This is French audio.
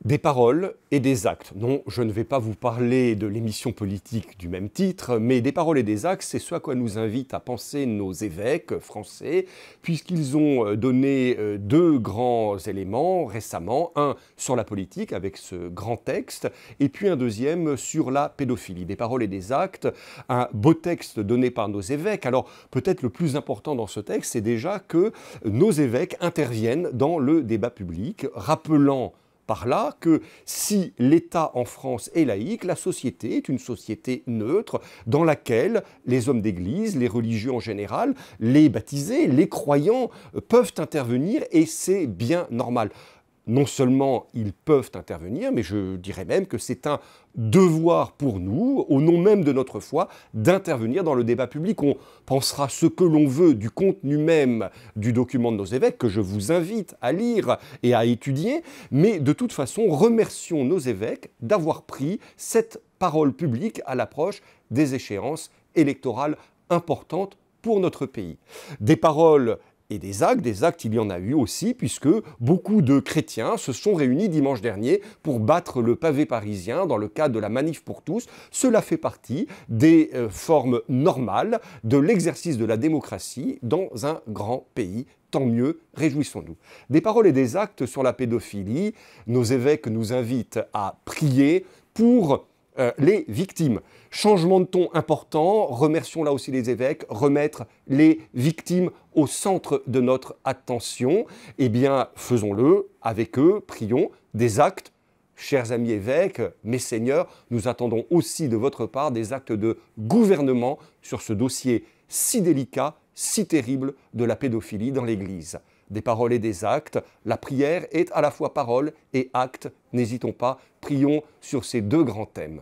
Des paroles et des actes. Non, je ne vais pas vous parler de l'émission politique du même titre, mais des paroles et des actes, c'est ce à quoi nous invitent à penser nos évêques français, puisqu'ils ont donné deux grands éléments récemment, un sur la politique avec ce grand texte, et puis un deuxième sur la pédophilie. Des paroles et des actes, un beau texte donné par nos évêques. Alors peut-être le plus important dans ce texte, c'est déjà que nos évêques interviennent dans le débat public, rappelant par là que si l'État en France est laïque, la société est une société neutre dans laquelle les hommes d'Église, les religieux en général, les baptisés, les croyants peuvent intervenir et c'est bien normal. Non seulement ils peuvent intervenir, mais je dirais même que c'est un devoir pour nous, au nom même de notre foi, d'intervenir dans le débat public. On pensera ce que l'on veut du contenu même du document de nos évêques, que je vous invite à lire et à étudier, mais de toute façon, remercions nos évêques d'avoir pris cette parole publique à l'approche des échéances électorales importantes pour notre pays. Des paroles et des actes, il y en a eu aussi, puisque beaucoup de chrétiens se sont réunis dimanche dernier pour battre le pavé parisien dans le cadre de la Manif pour tous. Cela fait partie des formes normales de l'exercice de la démocratie dans un grand pays. Tant mieux, réjouissons-nous. Des paroles et des actes sur la pédophilie, nos évêques nous invitent à prier pour les victimes. Changement de ton important, remercions là aussi les évêques, remettre les victimes au centre de notre attention. Eh bien, faisons-le avec eux, prions, des actes. Chers amis évêques, mes seigneurs, nous attendons aussi de votre part des actes de gouvernement sur ce dossier si délicat, si terrible de la pédophilie dans l'Église. Des paroles et des actes. La prière est à la fois parole et acte. N'hésitons pas, prions sur ces deux grands thèmes.